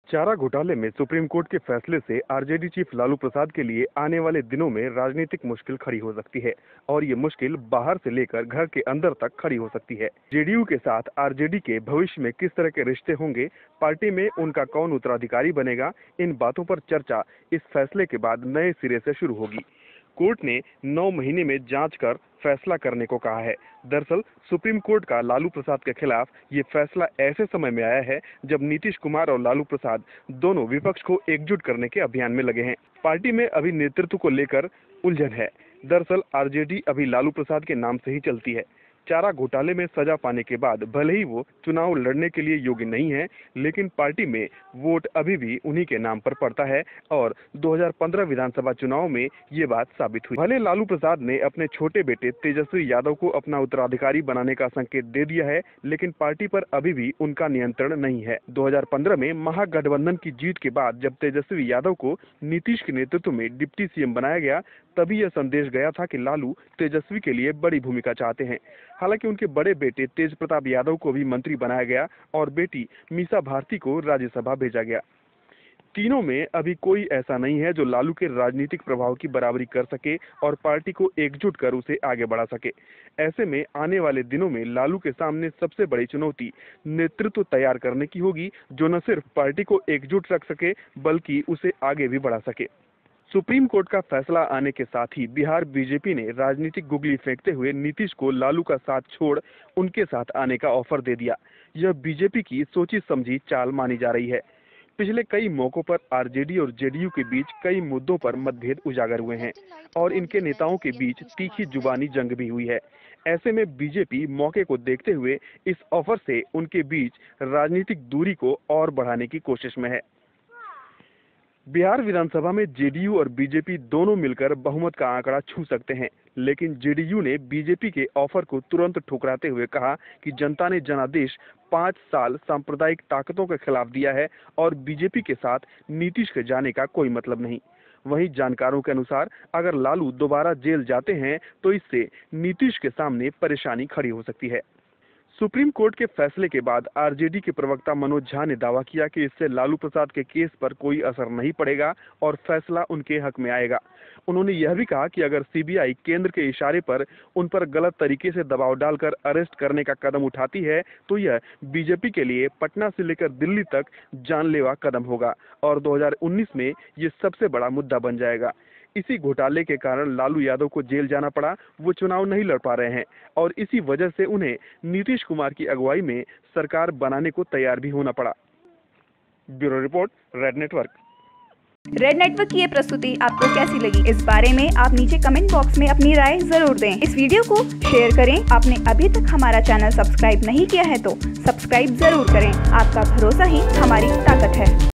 चारा घोटाले में सुप्रीम कोर्ट के फैसले से आरजेडी चीफ लालू प्रसाद के लिए आने वाले दिनों में राजनीतिक मुश्किल खड़ी हो सकती है और ये मुश्किल बाहर से लेकर घर के अंदर तक खड़ी हो सकती है। जेडीयू के साथ आरजेडी के भविष्य में किस तरह के रिश्ते होंगे, पार्टी में उनका कौन उत्तराधिकारी बनेगा, इन बातों पर चर्चा इस फैसले के बाद नए सिरे से शुरू होगी। कोर्ट ने 9 महीने में जांच कर फैसला करने को कहा है। दरअसल सुप्रीम कोर्ट का लालू प्रसाद के खिलाफ ये फैसला ऐसे समय में आया है जब नीतीश कुमार और लालू प्रसाद दोनों विपक्ष को एकजुट करने के अभियान में लगे हैं। पार्टी में अभी नेतृत्व को लेकर उलझन है। दरअसल आरजेडी अभी लालू प्रसाद के नाम से ही चलती है। चारा घोटाले में सजा पाने के बाद भले ही वो चुनाव लड़ने के लिए योग्य नहीं है, लेकिन पार्टी में वोट अभी भी उन्हीं के नाम पर पड़ता है और 2015 विधानसभा चुनाव में ये बात साबित हुई। भले लालू प्रसाद ने अपने छोटे बेटे तेजस्वी यादव को अपना उत्तराधिकारी बनाने का संकेत दे दिया है, लेकिन पार्टी पर अभी भी उनका नियंत्रण नहीं है। 2015 में महागठबंधन की जीत के बाद जब तेजस्वी यादव को नीतीश के नेतृत्व में डिप्टी सीएम बनाया गया, तभी यह संदेश गया था कि लालू तेजस्वी के लिए बड़ी भूमिका चाहते हैं। हालांकि उनके बड़े बेटे तेज प्रताप यादव को भी मंत्री बनाया गया और बेटी मीसा भारती को राज्यसभा भेजा गया। तीनों में अभी कोई ऐसा नहीं है जो लालू के राजनीतिक प्रभाव की बराबरी कर सके और पार्टी को एकजुट कर उसे आगे बढ़ा सके। ऐसे में आने वाले दिनों में लालू के सामने सबसे बड़ी चुनौती नेतृत्व तैयार करने की होगी, जो न सिर्फ पार्टी को एकजुट रख सके बल्कि उसे आगे भी बढ़ा सके। सुप्रीम कोर्ट का फैसला आने के साथ ही बिहार बीजेपी ने राजनीतिक गुगली फेंकते हुए नीतीश को लालू का साथ छोड़ उनके साथ आने का ऑफर दे दिया। यह बीजेपी की सोची समझी चाल मानी जा रही है। पिछले कई मौकों पर आरजेडी और जेडीयू के बीच कई मुद्दों पर मतभेद उजागर हुए हैं और इनके नेताओं के बीच तीखी जुबानी जंग भी हुई है। ऐसे में बीजेपी मौके को देखते हुए इस ऑफर से उनके बीच राजनीतिक दूरी को और बढ़ाने की कोशिश में है। बिहार विधानसभा में जेडीयू और बीजेपी दोनों मिलकर बहुमत का आंकड़ा छू सकते हैं, लेकिन जेडीयू ने बीजेपी के ऑफर को तुरंत ठुकराते हुए कहा कि जनता ने जनादेश 5 साल सांप्रदायिक ताकतों के खिलाफ दिया है और बीजेपी के साथ नीतीश के जाने का कोई मतलब नहीं। वहीं जानकारों के अनुसार अगर लालू दोबारा जेल जाते हैं तो इससे नीतीश के सामने परेशानी खड़ी हो सकती है। सुप्रीम कोर्ट के फैसले के बाद आरजेडी के प्रवक्ता मनोज झा ने दावा किया कि इससे लालू प्रसाद के केस पर कोई असर नहीं पड़ेगा और फैसला उनके हक में आएगा। उन्होंने यह भी कहा कि अगर सीबीआई केंद्र के इशारे पर उन पर गलत तरीके से दबाव डालकर अरेस्ट करने का कदम उठाती है तो यह बीजेपी के लिए पटना से लेकर दिल्ली तक जानलेवा कदम होगा और 2019 में ये सबसे बड़ा मुद्दा बन जाएगा। इसी घोटाले के कारण लालू यादव को जेल जाना पड़ा। वो चुनाव नहीं लड़ पा रहे हैं और इसी वजह से उन्हें नीतीश कुमार की अगुवाई में सरकार बनाने को तैयार भी होना पड़ा। Bureau report, red network. Red network की ये प्रस्तुति आपको कैसी लगी, इस बारे में आप नीचे कमेंट बॉक्स में अपनी राय जरूर दें। इस वीडियो को शेयर करें। आपने अभी तक हमारा चैनल सब्सक्राइब नहीं किया है तो सब्सक्राइब जरूर करें। आपका भरोसा ही हमारी ताकत है।